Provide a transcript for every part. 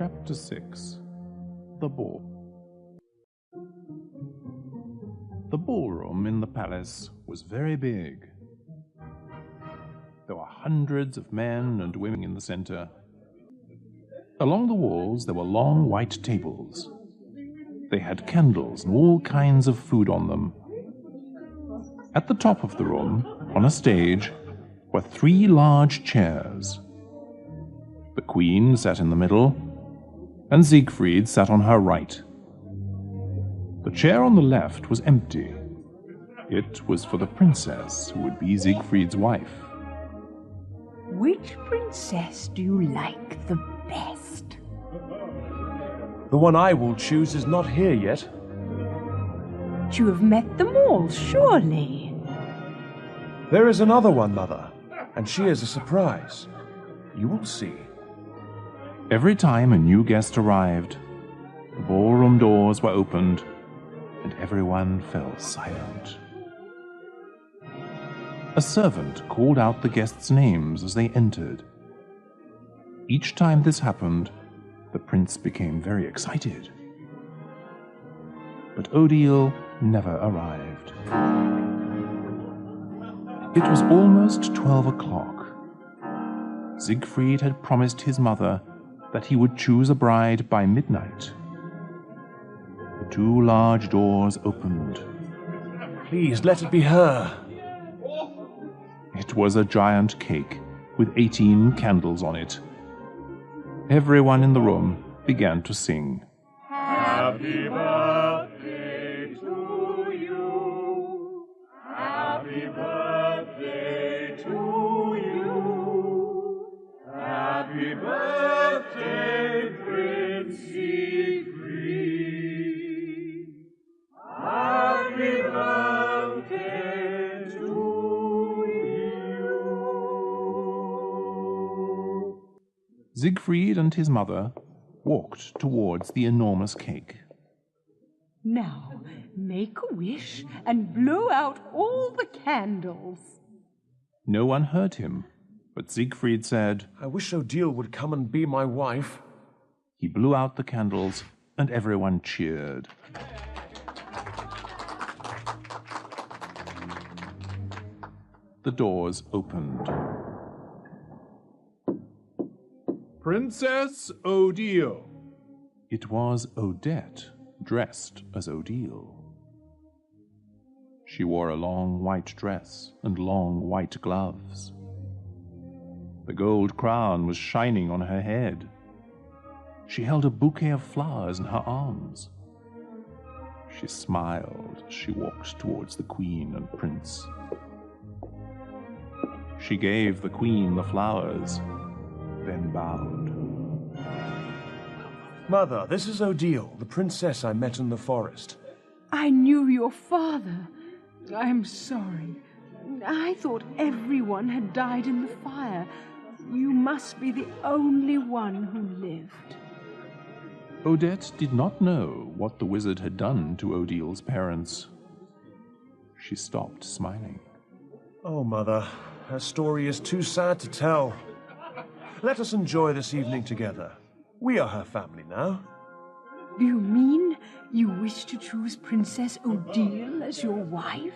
Chapter 6. The Ball. The ballroom in the palace was very big. There were hundreds of men and women in the center. Along the walls there were long white tables. They had candles and all kinds of food on them. At the top of the room, on a stage, were 3 large chairs. The queen sat in the middle, and Siegfried sat on her right. The chair on the left was empty. It was for the princess, who would be Siegfried's wife. Which princess do you like the best? The one I will choose is not here yet. But you have met them all, surely. There is another one, Mother, and she is a surprise. You will see. Every time a new guest arrived, the ballroom doors were opened, and everyone fell silent. A servant called out the guests' names as they entered. Each time this happened, the prince became very excited. But Odile never arrived. It was almost 12 o'clock. Siegfried had promised his mother that he would choose a bride by midnight. The 2 large doors opened. Please, let it be her. It was a giant cake with 18 candles on it. Everyone in the room began to sing. Happy birthday to you. Happy birthday to you. Happy birthday, Prince Siegfried. Happy birthday to you. Siegfried and his mother walked towards the enormous cake. Now, make a wish and blow out all the candles. No one heard him, but Siegfried said, I wish Odile would come and be my wife. He blew out the candles, and everyone cheered. The doors opened. Princess Odile. It was Odette, dressed as Odile. She wore a long white dress and long white gloves. The gold crown was shining on her head. She held a bouquet of flowers in her arms. She smiled as she walked towards the queen and prince. She gave the queen the flowers, then bowed. Mother, this is Odile, the princess I met in the forest. I knew your father. I'm sorry. I thought everyone had died in the fire. You must be the only one who lived. Odette did not know what the wizard had done to Odile's parents. She stopped smiling. Oh, Mother, her story is too sad to tell. Let us enjoy this evening together. We are her family now. Do you mean you wish to choose Princess Odile as your wife?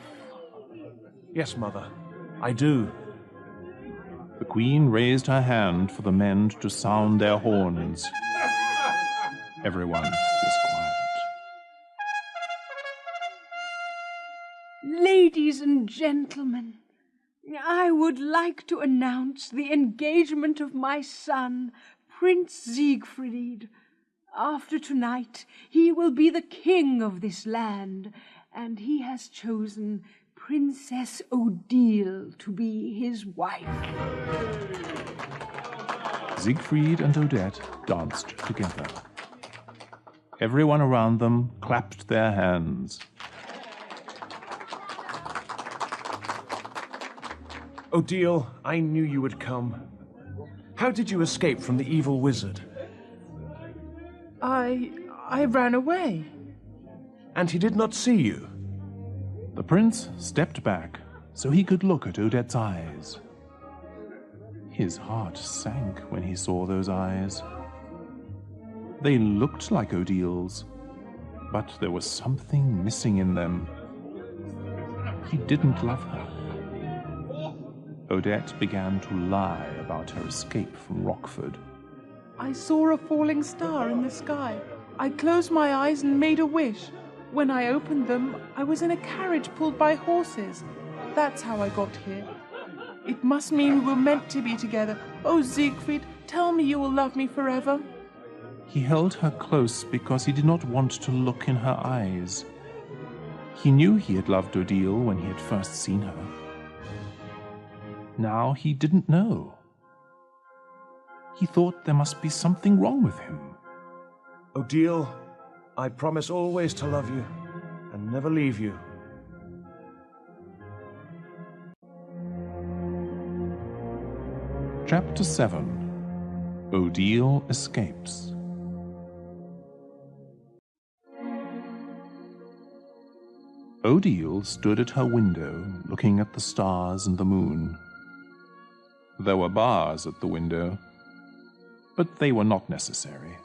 Yes, Mother, I do. The queen raised her hand for the men to sound their horns. Everyone was quiet. Ladies and gentlemen, I would like to announce the engagement of my son, Prince Siegfried. After tonight, he will be the king of this land, and he has chosen Princess Odile to be his wife. Siegfried and Odette danced together. Everyone around them clapped their hands. Odile, I knew you would come. How did you escape from the evil wizard? I ran away. And he did not see you? The prince stepped back so he could look at Odette's eyes. His heart sank when he saw those eyes. They looked like Odile's, but there was something missing in them. He didn't love her. Odette began to lie about her escape from Rockford. I saw a falling star in the sky. I closed my eyes and made a wish. When I opened them, I was in a carriage pulled by horses. That's how I got here. It must mean we were meant to be together. Oh, Siegfried, tell me you will love me forever. He held her close because he did not want to look in her eyes. He knew he had loved Odile when he had first seen her. Now he didn't know. He thought there must be something wrong with him. Odile, I promise always to love you and never leave you. Chapter 7. Odile Escapes. Odile stood at her window, looking at the stars and the moon. There were bars at the window, but they were not necessary.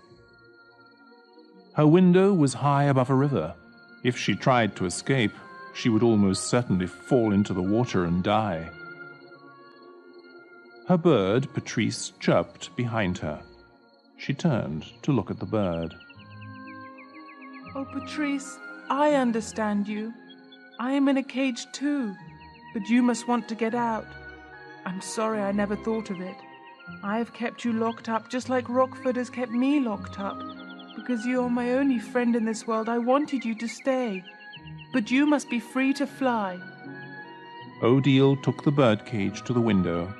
Her window was high above a river. If she tried to escape, she would almost certainly fall into the water and die. Her bird, Patrice, chirped behind her. She turned to look at the bird. Oh, Patrice, I understand you. I am in a cage too, but you must want to get out. I'm sorry I never thought of it. I have kept you locked up just like Rockford has kept me locked up. Because you are my only friend in this world, I wanted you to stay. But you must be free to fly. Odile took the birdcage to the window.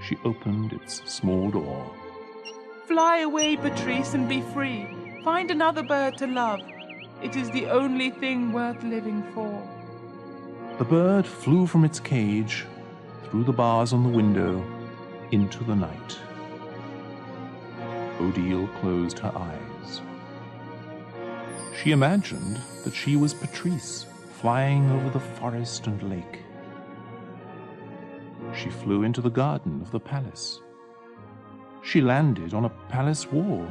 She opened its small door. Fly away, Patrice, and be free. Find another bird to love. It is the only thing worth living for. The bird flew from its cage, through the bars on the window, into the night. Odile closed her eyes. She imagined that she was Patrice, flying over the forest and lake. She flew into the garden of the palace. She landed on a palace wall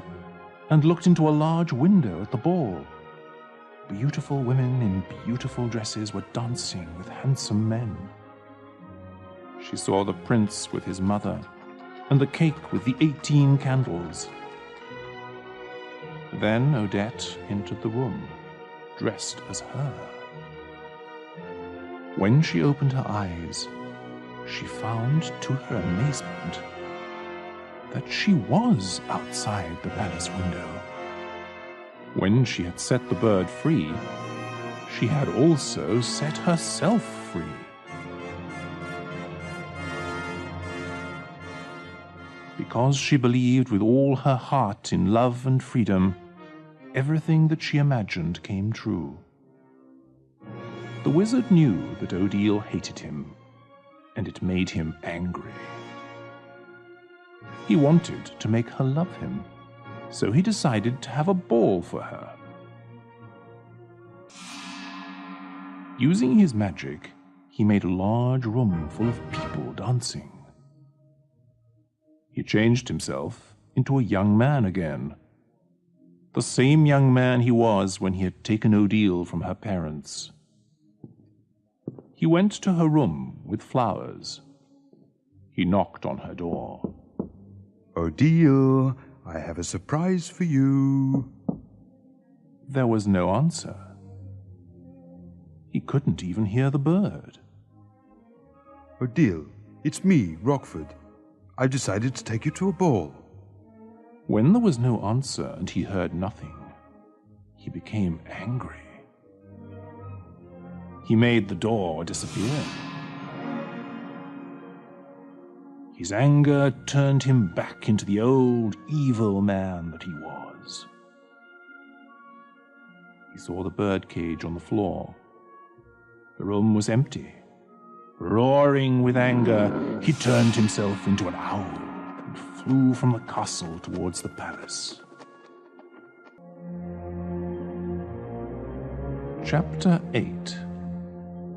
and looked into a large window at the ball. Beautiful women in beautiful dresses were dancing with handsome men. She saw the prince with his mother and the cake with the 18 candles. Then Odette entered the room, dressed as her. When she opened her eyes, she found, to her amazement, that she was outside the palace window. When she had set the bird free, she had also set herself free. Because she believed with all her heart in love and freedom, everything that she imagined came true. The wizard knew that Odile hated him, and it made him angry. He wanted to make her love him, so he decided to have a ball for her. Using his magic, he made a large room full of people dancing. He changed himself into a young man again, the same young man he was when he had taken Odile from her parents. He went to her room with flowers. He knocked on her door. Odile, I have a surprise for you. There was no answer. He couldn't even hear the bird. Odile, it's me, Rockford. I've decided to take you to a ball. When there was no answer and he heard nothing, he became angry. He made the door disappear. His anger turned him back into the old evil man that he was. He saw the birdcage on the floor. The room was empty. Roaring with anger, he turned himself into an owl and flew from the castle towards the palace. Chapter 8.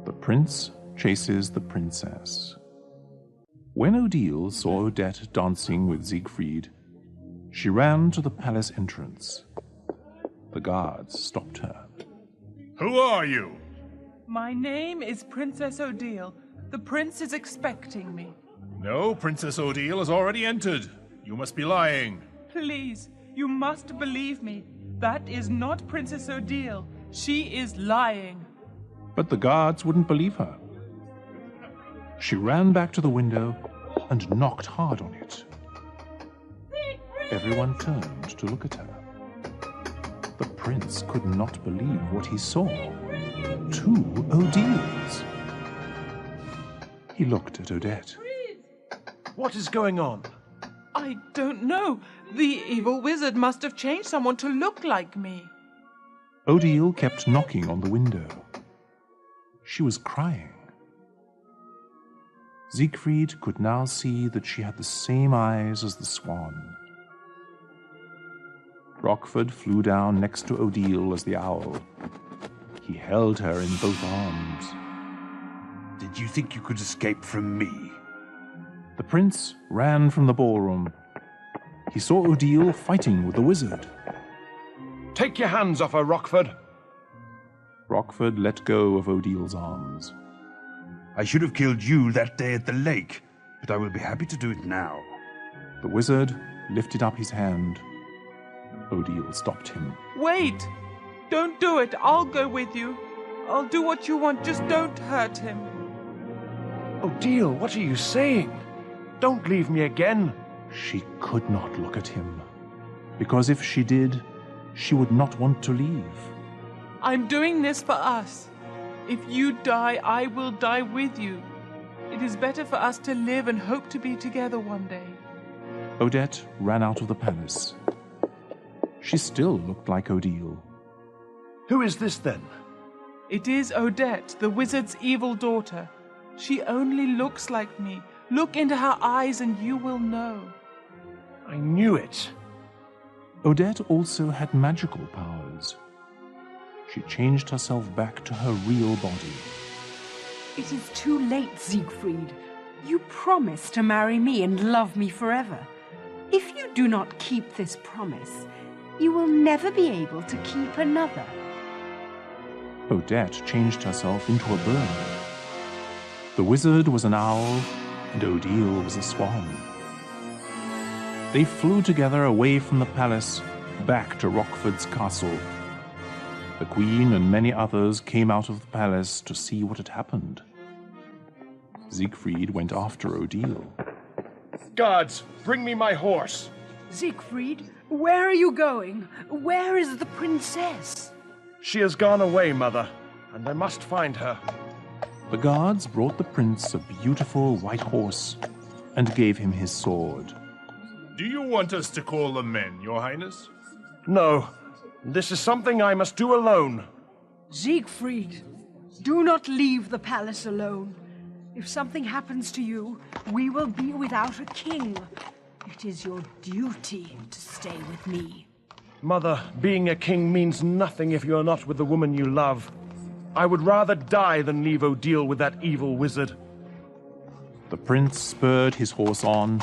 The Prince Chases the Princess. When Odile saw Odette dancing with Siegfried, She ran to the palace entrance. The guards stopped her. Who are you? My name is Princess Odile. The prince is expecting me. No, Princess Odile has already entered. You must be lying. Please, you must believe me. That is not Princess Odile. She is lying. But the guards wouldn't believe her. She ran back to the window and knocked hard on it. Everyone turned to look at her. The prince could not believe what he saw. 2 Odiles. He looked at Odette. What is going on? I don't know. The evil wizard must have changed someone to look like me. Odile kept knocking on the window. She was crying. Siegfried could now see that she had the same eyes as the swan. Rockford flew down next to Odile as the owl. He held her in both arms. Did you think you could escape from me? The prince ran from the ballroom. He saw Odile fighting with the wizard. Take your hands off her, Rockford. Rockford let go of Odile's arms. I should have killed you that day at the lake, but I will be happy to do it now. The wizard lifted up his hand. Odile stopped him. Wait! Don't do it. I'll go with you. I'll do what you want. Just don't hurt him. Odile, what are you saying? Don't leave me again. She could not look at him, because if she did, she would not want to leave. I'm doing this for us. If you die, I will die with you. It is better for us to live and hope to be together one day. Odette ran out of the palace. She still looked like Odile. Who is this, then? It is Odette, the wizard's evil daughter. She only looks like me. Look into her eyes and you will know. I knew it. Odette also had magical powers. She changed herself back to her real body. It is too late, Siegfried. You promised to marry me and love me forever. If you do not keep this promise, you will never be able to keep another. Odette changed herself into a bird. The wizard was an owl, and Odile was a swan. They flew together away from the palace, back to Rockford's castle. The queen and many others came out of the palace to see what had happened. Siegfried went after Odile. Guards, bring me my horse. Siegfried, where are you going? Where is the princess? She has gone away, Mother, and I must find her. The guards brought the prince a beautiful white horse and gave him his sword. Do you want us to call the men, Your Highness? No, this is something I must do alone. Siegfried, do not leave the palace alone. If something happens to you, we will be without a king. It is your duty to stay with me. Mother, being a king means nothing if you are not with the woman you love. I would rather die than leave Odile with that evil wizard. The prince spurred his horse on